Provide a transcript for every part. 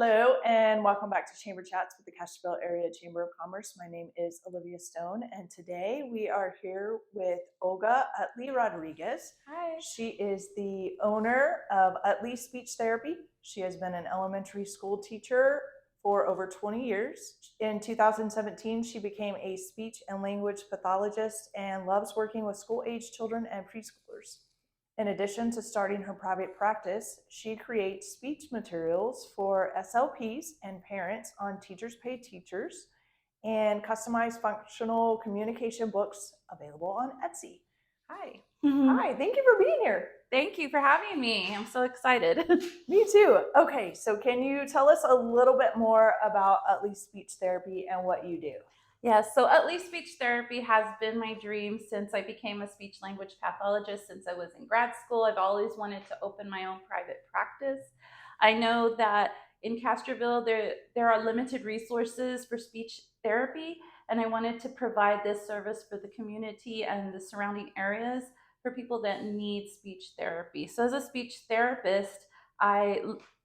Hello, and welcome back to Chamber Chats with the Castroville Area Chamber of Commerce. My name is Olivia Stone, and today we are here with Olga Utley-Rodriguez. Hi. She is the owner of Utley Speech Therapy. She has been an elementary school teacher for over 20 years. In 2017, she became a speech and language pathologist and loves working with school-age children and preschoolers. In addition to starting her private practice, she creates speech materials for SLPs and parents on Teachers Pay Teachers and customized functional communication books available on Etsy. Hi. Hi, thank you for being here. Thank you for having me. I'm so excited. Me too. Okay, so can you tell us a little bit more about Utley Speech Therapy and what you do? Yes, so Utley Speech Therapy has been my dream since I became a speech language pathologist. Since I was in grad school, I've always wanted to open my own private practice. I know that in Castroville, there are limited resources for speech therapy, and I wanted to provide this service for the community and the surrounding areas for people that need speech therapy. So as a speech therapist,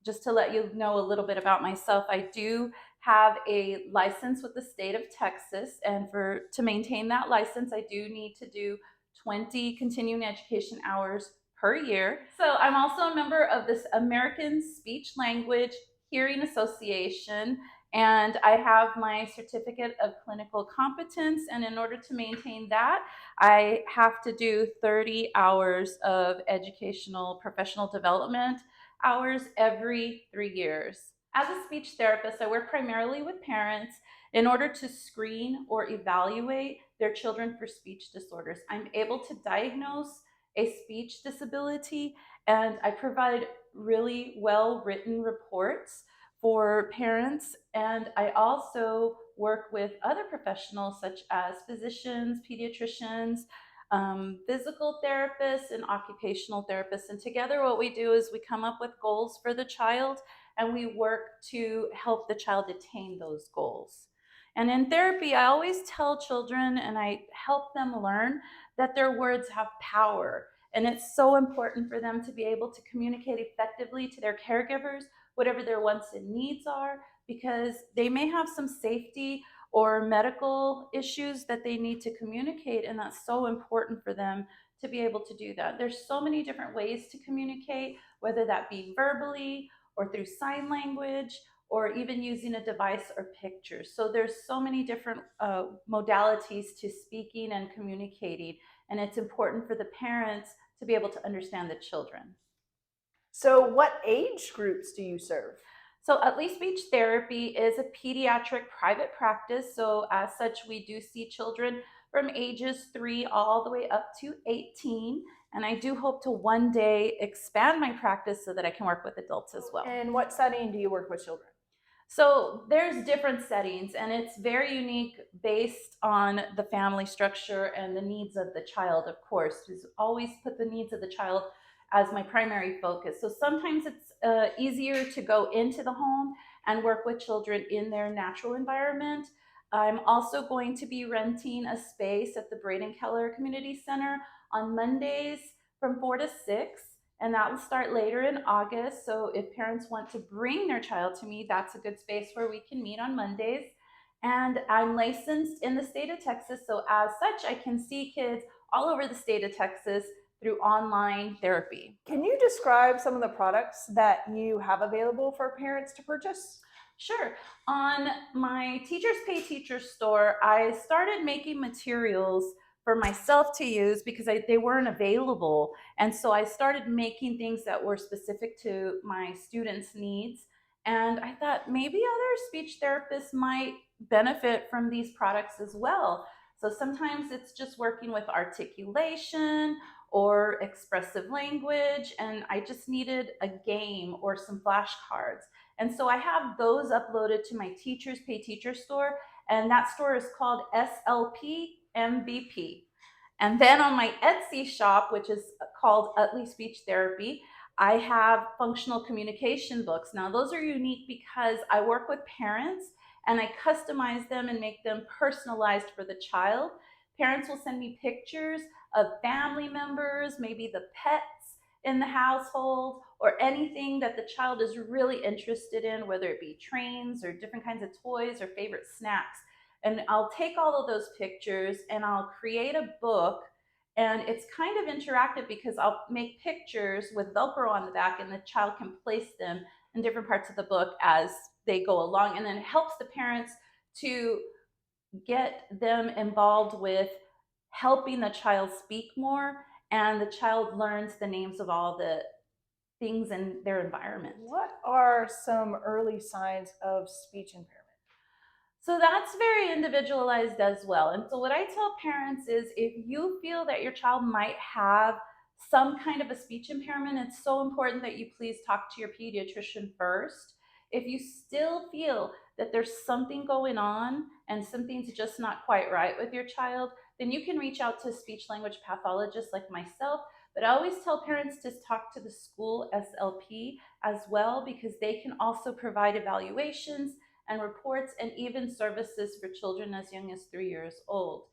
just to let you know a little bit about myself, I do have a license with the state of Texas, and to maintain that license, I do need to do 20 continuing education hours per year. So I'm also a member of this American Speech Language Hearing Association, and I have my certificate of clinical competence, and in order to maintain that, I have to do 30 hours of educational professional development hours every 3 years. As a speech therapist, I work primarily with parents in order to screen or evaluate their children for speech disorders. I'm able to diagnose a speech disability, and I provide really well written reports for parents. And I also work with other professionals such as physicians, pediatricians, physical therapists, and occupational therapists. And together, what we do is we come up with goals for the child and we work to help the child attain those goals. And in therapy, I always tell children and I help them learn that their words have power. And it's so important for them to be able to communicate effectively to their caregivers, whatever their wants and needs are, because they may have some safety or medical issues that they need to communicate. And that's so important for them to be able to do that. There's so many different ways to communicate, whether that be verbally or through sign language, or even using a device or pictures. So there's so many different modalities to speaking and communicating, and it's important for the parents to be able to understand the children. So, what age groups do you serve? So Utley Speech Therapy is a pediatric private practice. So as such, we do see children from ages 3 all the way up to 18. And I do hope to one day expand my practice so that I can work with adults as well. And what setting do you work with children? So there's different settings, and it's very unique based on the family structure and the needs of the child, of course. Just always put the needs of the child as my primary focus. So sometimes it's easier to go into the home and work with children in their natural environment. I'm also going to be renting a space at the Braden Keller Community Center on Mondays from 4 to 6. And that will start later in August. So if parents want to bring their child to me, that's a good space where we can meet on Mondays. And I'm licensed in the state of Texas. So as such, I can see kids all over the state of Texas through online therapy. Can you describe some of the products that you have available for parents to purchase? Sure. On my Teachers Pay Teachers store, I started making materials for myself to use because they weren't available. And so I started making things that were specific to my students' needs. And I thought maybe other speech therapists might benefit from these products as well. So sometimes it's just working with articulation or expressive language, and I just needed a game or some flashcards. And so I have those uploaded to my Teachers Pay Teacher store, and that store is called SLP MVP. And then on my Etsy shop, which is called Utley Speech Therapy, I have functional communication books. Now, those are unique because I work with parents and I customize them and make them personalized for the child. Parents will send me pictures of family members, maybe the pets, in the household, or anything that the child is really interested in, whether it be trains or different kinds of toys or favorite snacks. And I'll take all of those pictures and I'll create a book. And it's kind of interactive because I'll make pictures with Velcro on the back, and the child can place them in different parts of the book as they go along. And then it helps the parents to get them involved with helping the child speak more, and the child learns the names of all the things in their environment. What are some early signs of speech impairment? So that's very individualized as well. And so what I tell parents is, if you feel that your child might have some kind of a speech impairment, it's so important that you please talk to your pediatrician first. If you still feel that there's something going on and something's just not quite right with your child, then you can reach out to a speech language pathologist like myself. But I always tell parents to talk to the school SLP as well, because they can also provide evaluations and reports and even services for children as young as 3 years old.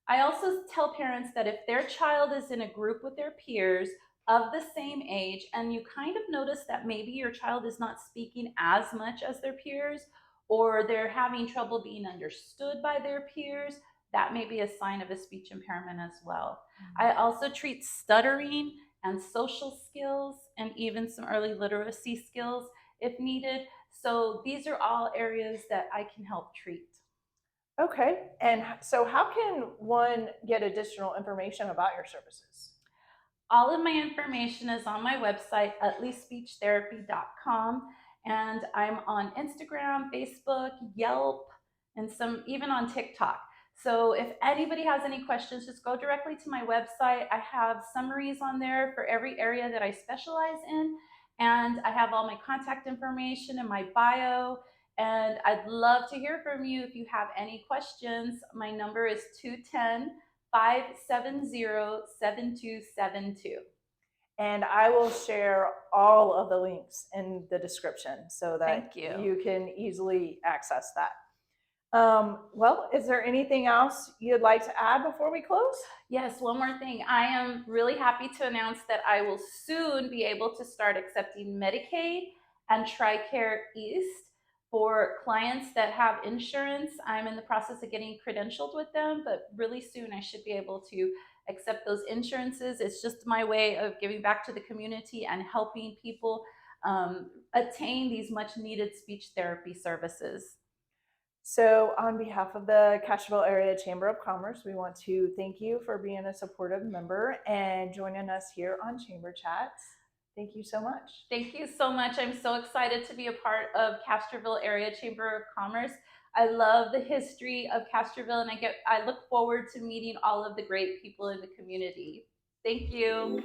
I also tell parents that if their child is in a group with their peers of the same age, and you kind of notice that maybe your child is not speaking as much as their peers, or they're having trouble being understood by their peers, that may be a sign of a speech impairment as well. I also treat stuttering and social skills and even some early literacy skills if needed. So these are all areas that I can help treat. Okay, and so how can one get additional information about your services? All of my information is on my website, utley-speech-therapy.com, and I'm on Instagram, Facebook, Yelp, and some even on TikTok. So if anybody has any questions, just go directly to my website. I have summaries on there for every area that I specialize in, and I have all my contact information in my bio. And I'd love to hear from you if you have any questions. My number is 210-570-7272. And I will share all of the links in the description so that Thank you. you can easily access that. Well, is there anything else you'd like to add before we close? Yes, one more thing. I am really happy to announce that I will soon be able to start accepting Medicaid and TRICARE East for clients that have insurance. I'm in the process of getting credentialed with them, but really soon I should be able to accept those insurances. It's just my way of giving back to the community and helping people attain these much needed speech therapy services. So, on behalf of the Castroville Area Chamber of Commerce, we want to thank you for being a supportive member and joining us here on Chamber Chats. Thank you so much. Thank you so much. I'm so excited to be a part of Castroville Area Chamber of Commerce. I love the history of Castroville, and I look forward to meeting all of the great people in the community. Thank you.